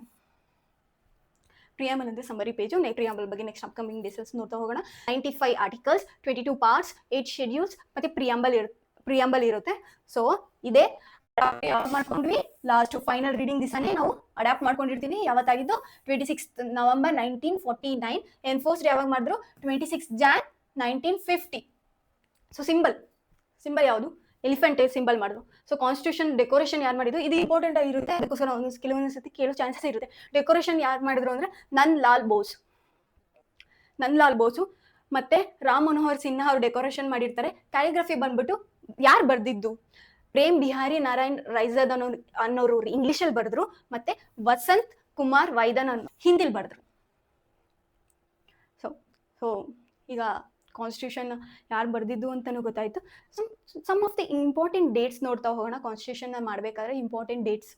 ಪ್ರಿಯಾಂಬಲ್ ಅಂದರೆ ಸಮರಿ ಪೇಜು. ಪ್ರಿಯಾಂಬಲ್ ಬಗ್ಗೆ ನೆಕ್ಸ್ಟ್ ಅಪ್ಕಮಿಂಗ್ ಡೇಸಸ್ ನೋಡ್ತಾ ಹೋಗೋಣ. 95 ಆರ್ಟಿಕಲ್ಸ್, 22 ಪಾರ್ಟ್ಸ್, 8 ಶೆಡ್ಯೂಲ್ಸ್ ಮತ್ತು ಪ್ರಿಯಾಂಬಲ್ ಇರುತ್ತೆ. ಸೊ ಇದೇ ಮಾಡ್ಕೊಂಡ್ವಿ. ಲಾಸ್ಟ್ ಫೈನಲ್ ರೀಡಿಂಗ್ ದಿವಸನೇ ನಾವು ಅಡಾಪ್ಟ್ ಮಾಡ್ಕೊಂಡಿರ್ತೀವಿ. ಯಾವತ್ತಾಗಿದ್ದು 26th ನವೆಂಬರ್ 1949. ಎನ್ಫೋರ್ಸ್ಡ್ ಯಾವಾಗ ಮಾಡಿದ್ರು? 26th Jan 1950. ಸೊ ಸಿಂಬಲ್ ಯಾವುದು? ಎಲಿಫೆಂಟ್ ಸಿಂಬಲ್ ಮಾಡಿದ್ರು. ಸೊ ಕಾನ್ಸ್ಟಿಟ್ಯೂಷನ್ ಡೆಕೋರೇಷನ್ ಯಾರು ಮಾಡಿದ್ರು? ಇದು ಇಂಪಾರ್ಟೆಂಟ್ ಆಗಿರುತ್ತೆ, ಅದಕ್ಕೋಸ್ಕರ ಕೆಲವೊಂದು ಸತಿ ಕೇಳೋ ಚಾನ್ಸಸ್ ಇರುತ್ತೆ. ಡೆಕೋರೇಷನ್ ಯಾರು ಮಾಡಿದ್ರು ಅಂದರೆ ನನ್ ಲಾಲ್ ಬೋಸು ಮತ್ತೆ ರಾಮ್ ಮನೋಹರ್ ಸಿನ್ಹಾ ಅವರು ಡೆಕೋರೇಷನ್ ಮಾಡಿರ್ತಾರೆ. ಕ್ಯಾಲಿಗ್ರಫಿ ಬಂದ್ಬಿಟ್ಟು ಯಾರು ಬರ್ದಿದ್ದು? ಪ್ರೇಮ್ ಬಿಹಾರಿ ನಾರಾಯಣ್ ರೈಜದ್ ಅನ್ನೋರು ಇಂಗ್ಲಿಷಲ್ಲಿ ಬರೆದ್ರು, ಮತ್ತೆ ವಸಂತ್ ಕುಮಾರ್ ವೈದನ್ ಅನ್ನೋ ಹಿಂದಿಲಿ ಬರೆದ್ರು. ಸೊ ಈಗ ಕಾನ್ಸ್ಟಿಟ್ಯೂಷನ್ ಯಾರು ಬರ್ದಿದ್ದು ಅಂತಲೂ ಗೊತ್ತಾಯಿತು. Some of the important dates ನೋಡ್ತಾ ಹೋಗೋಣ. ಕಾನ್ಸ್ಟಿಟ್ಯೂಷನ್ ಮಾಡಬೇಕಾದ್ರೆ ಇಂಪಾರ್ಟೆಂಟ್ ಡೇಟ್ಸ್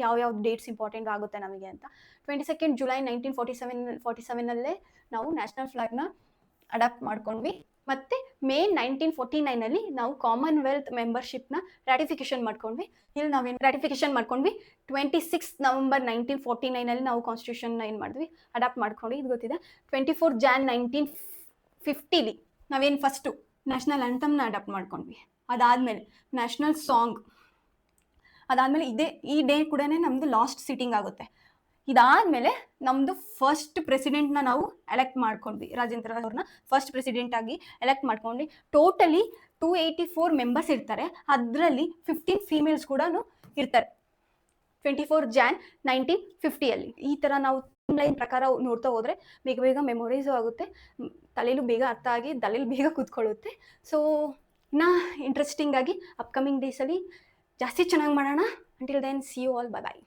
ಯಾವ ಡೇಟ್ಸ್ ಇಂಪಾರ್ಟೆಂಟ್ ಆಗುತ್ತೆ ನಮಗೆ ಅಂತ. 22nd ಜುಲೈ 1947 ನಾವು ನ್ಯಾಷನಲ್ ಫ್ಲಾಗ್ನ ಅಡಾಪ್ಟ್ ಮಾಡ್ಕೊಂಡ್ವಿ. ಮತ್ತು ಮೇ 1949 ನಾವು ಕಾಮನ್ವೆಲ್ತ್ ಮೆಂಬರ್ಶಿಪ್ನ ರ್ಯಾಟಿಫಿಕೇಶನ್ ಮಾಡ್ಕೊಂಡ್ವಿ. ಇಲ್ಲಿ ನಾವೇನು ರ್ಯಾಟಿಫಿಕೇಶನ್ ಮಾಡ್ಕೊಂಡ್ವಿ 26th ನವೆಂಬರ್ 1949 ನಾವು ಕಾನ್ಸ್ಟಿಟ್ಯೂಷನ್ನ ಏನು ಮಾಡಿದ್ವಿ? ಅಡಾಪ್ಟ್ ಮಾಡ್ಕೊಂಡ್ವಿ. ಇದು ಗೊತ್ತಿದೆ. 24 ಜಾನ್ 1950 ನಾವೇನು ಫಸ್ಟು ನ್ಯಾಷನಲ್ ಆ್ಯಂಥಮ್ನ ಅಡಾಪ್ಟ್ ಮಾಡ್ಕೊಂಡ್ವಿ. ಅದಾದಮೇಲೆ ನ್ಯಾಷನಲ್ ಸಾಂಗ್ ಅದಾದಮೇಲೆ ಈ ಡೇ ಕೂಡ ನಮ್ಮದು ಲಾಸ್ಟ್ ಸಿಟ್ಟಿಂಗ್ ಆಗುತ್ತೆ. ಇದಾದಮೇಲೆ ನಮ್ಮದು ಫಸ್ಟ್ ಪ್ರೆಸಿಡೆಂಟ್ನ ನಾವು ಎಲೆಕ್ಟ್ ಮಾಡ್ಕೊಂಡ್ವಿ. ರಾಜೇಂದ್ರ ಅವ್ರನ್ನ ಫಸ್ಟ್ ಪ್ರೆಸಿಡೆಂಟ್ ಆಗಿ ಎಲೆಕ್ಟ್ ಮಾಡ್ಕೊಂಡ್ವಿ. ಟೋಟಲಿ 284 ಮೆಂಬರ್ಸ್ ಇರ್ತಾರೆ. ಅದರಲ್ಲಿ 15 ಫೀಮೇಲ್ಸ್ ಕೂಡ ಇರ್ತಾರೆ. 24 ಜಾನ್ 1950 ಈ ಥರ ನಾವು ಲೈನ್ ಪ್ರಕಾರ ನೋಡ್ತಾ ಹೋದರೆ ಬೇಗ ಬೇಗ ಮೆಮೊರೈಸು ಆಗುತ್ತೆ, ತಲೆಯಲ್ಲೂ ಬೇಗ ಅರ್ಥ ಆಗಿ ತಲೆಯಲ್ಲಿ ಬೇಗ ಕೂತ್ಕೊಳ್ಳುತ್ತೆ. ಸೊ ಇನ್ನು ಇಂಟ್ರೆಸ್ಟಿಂಗ್ ಆಗಿ ಅಪ್ಕಮಿಂಗ್ ಡೇಸಲ್ಲಿ ಜಾಸ್ತಿ ಚೆನ್ನಾಗಿ ಮಾಡೋಣ. Until then see you all, bye bye.